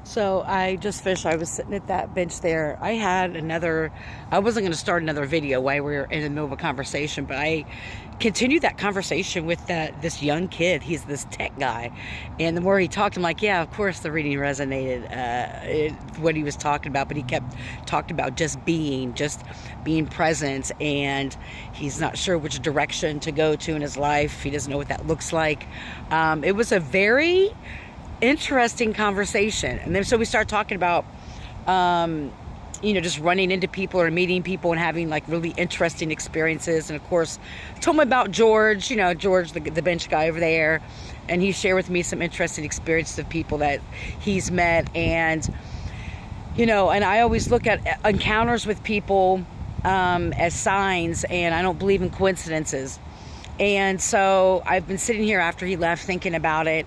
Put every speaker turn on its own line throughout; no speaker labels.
So I just finished. I was sitting at that bench there. I wasn't going to start another video while we were in the middle of a conversation, but I continued that conversation with this young kid. He's this tech guy. And the more he talked, I'm like, yeah, of course the reading resonated, what he was talking about, but he kept talking about just being present. And he's not sure which direction to go to in his life. He doesn't know what that looks like. It was a very interesting conversation. And then so we start talking about just running into people or meeting people and having like really interesting experiences. And of course, told him about George, George, the bench guy over there. And he shared with me some interesting experiences of people that he's met. And and I always look at encounters with people as signs, and I don't believe in coincidences. And so I've been sitting here after he left thinking about it.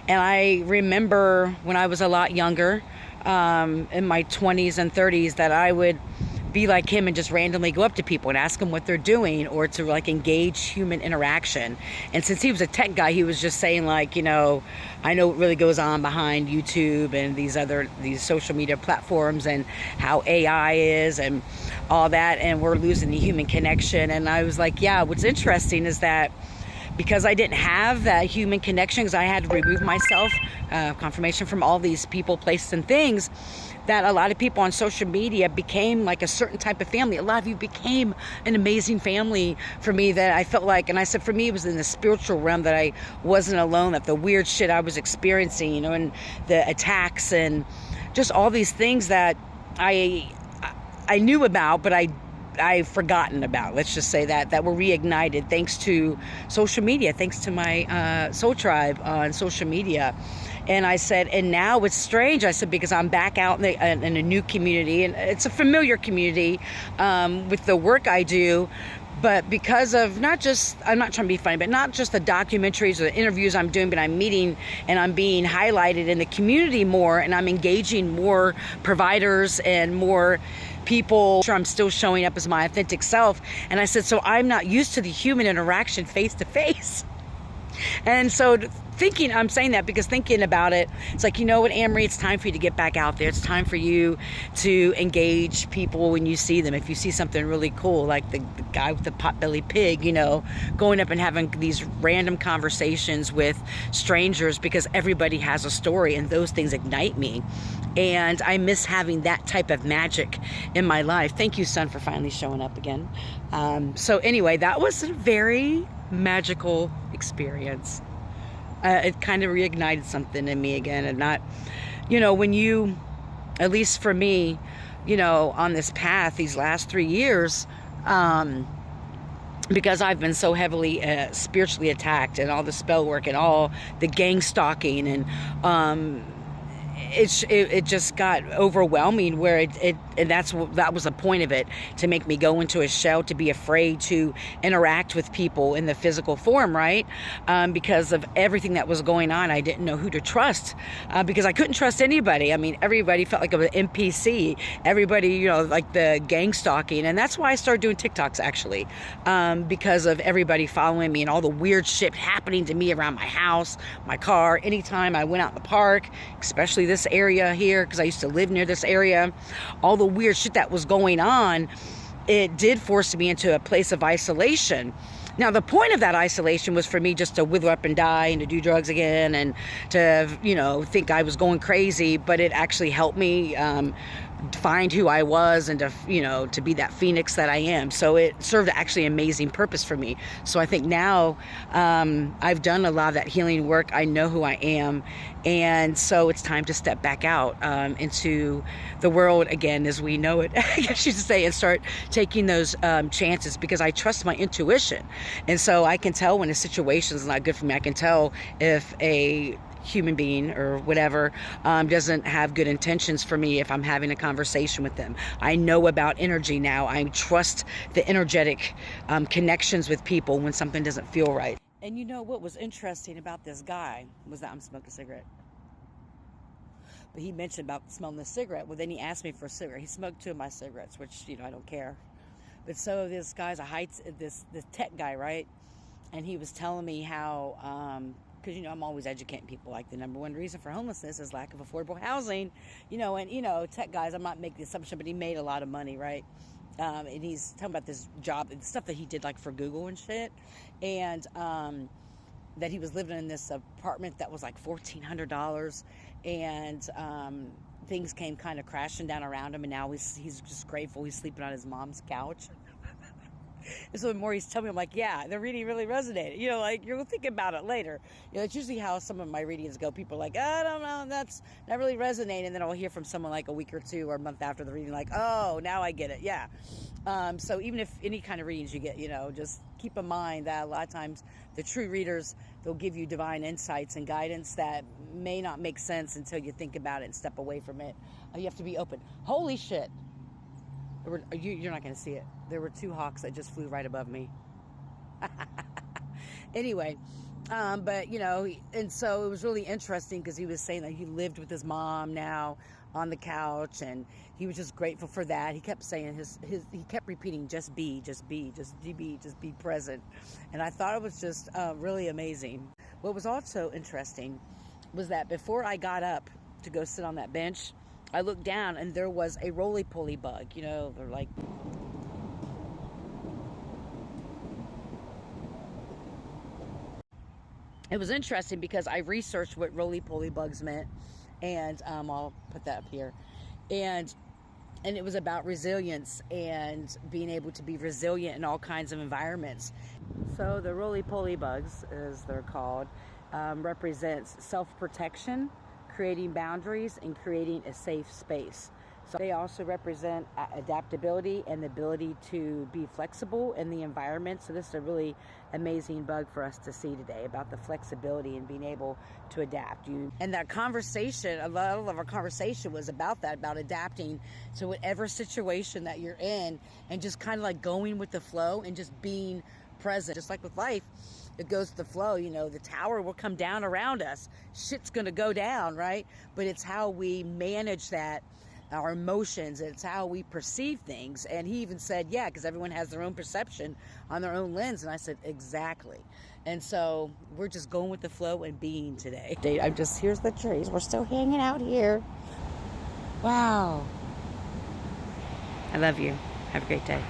And I remember when I was a lot younger, in my 20s and 30s, that I would be like him and just randomly go up to people and ask them what they're doing, or to like engage human interaction. And since he was a tech guy, he was just saying like, I know what really goes on behind YouTube and these social media platforms, and how AI is and all that, and we're losing the human connection. And I was like, yeah, what's interesting is that because I didn't have that human connection, because I had to remove myself, confirmation from all these people, places, and things, that a lot of people on social media became like a certain type of family. A lot of you became an amazing family for me, that I felt like, and I said for me it was in the spiritual realm, that I wasn't alone, that the weird shit I was experiencing, and the attacks and just all these things that I knew about, but I've forgotten about, let's just say that were reignited thanks to social media, thanks to my soul tribe on social media. And I said, and now it's strange, I said, because I'm back out in a new community, and it's a familiar community with the work I do, but because of not just, I'm not trying to be funny, but not just the documentaries or the interviews I'm doing, but I'm meeting and I'm being highlighted in the community more, and I'm engaging more providers and more people. I'm still showing up as my authentic self. And I said, so I'm not used to the human interaction face to face. And so I'm saying that because thinking about it, it's like, you know what, Amory, it's time for you to get back out there. It's time for you to engage people when you see them. If you see something really cool, like the guy with the potbelly pig, going up and having these random conversations with strangers, because everybody has a story, and those things ignite me. And I miss having that type of magic in my life. Thank you, son, for finally showing up again. So anyway, that was a very magical experience. It kind of reignited something in me again. And not, when you, at least for me, on this path these last 3 years, because I've been so heavily spiritually attacked, and all the spell work and all the gang stalking, and it just got overwhelming, where and that was the point of it, to make me go into a shell, to be afraid to interact with people in the physical form, right? Because of everything that was going on. I didn't know who to trust, because I couldn't trust anybody. I mean, everybody felt like an NPC. Everybody, like the gang stalking. And that's why I started doing TikToks, actually, because of everybody following me and all the weird shit happening to me around my house, my car, anytime I went out in the park, especially this area here, because I used to live near this area. All the weird shit that was going on, it did force me into a place of isolation. Now, the point of that isolation was for me just to wither up and die, and to do drugs again, and to, think I was going crazy, but it actually helped me find who I was, and to be that phoenix that I am. So it served actually an amazing purpose for me. So I think now I've done a lot of that healing work. I know who I am. And so it's time to step back out into the world again as we know it, I guess you should say, and start taking those chances, because I trust my intuition. And so I can tell when a situation is not good for me. I can tell if a human being or whatever doesn't have good intentions for me, if I'm having a conversation with them. I know about energy now. I trust the energetic connections with people when something doesn't feel right. And what was interesting about this guy was that I'm smoking a cigarette. But he mentioned about smelling the cigarette. Well, then he asked me for a cigarette. He smoked 2 of my cigarettes, which, I don't care. But so this guy's this tech guy, right? And he was telling me how, because, I'm always educating people, like the number one reason for homelessness is lack of affordable housing, and, tech guys, I'm not making the assumption, but he made a lot of money, right? And he's talking about this job, stuff that he did like for Google and shit. And, that he was living in this apartment that was like $1,400, and things came kind of crashing down around him, and now he's just grateful he's sleeping on his mom's couch. And so the more he's telling me, I'm like, yeah, the reading really resonated. Like, you'll think about it later. It's usually how some of my readings go. People are like, I don't know, that's not really resonating. And then I'll hear from someone like a week or two or a month after the reading, like, oh, now I get it. Yeah. So even if any kind of readings you get, just keep in mind that a lot of times the true readers, they'll give you divine insights and guidance that may not make sense until you think about it and step away from it. You have to be open. Holy shit. You're not going to see it. There were 2 hawks that just flew right above me. Anyway, but and so it was really interesting because he was saying that he lived with his mom now on the couch, and he was just grateful for that. He kept saying he kept repeating, just be present. And I thought it was just really amazing. What was also interesting was that before I got up to go sit on that bench, I looked down and there was a roly-poly bug. They're like... It was interesting because I researched what roly-poly bugs meant, and I'll put that up here. And it was about resilience and being able to be resilient in all kinds of environments. So the roly-poly bugs, as they're called, represents self-protection, creating boundaries, and creating a safe space. So they also represent adaptability and the ability to be flexible in the environment. So this is a really amazing bug for us to see today, about the flexibility and being able to adapt. And that conversation, a lot of our conversation was about that, about adapting to whatever situation that you're in, and just kind of like going with the flow and just being present. Just like with life, it goes to the flow. The tower will come down around us. Shit's going to go down, right? But it's how we manage that, our emotions. It's how we perceive things. And he even said, yeah, because everyone has their own perception on their own lens. And I said, exactly. And so we're just going with the flow and being today. Here's the trees. We're still hanging out here. Wow. I love you. Have a great day.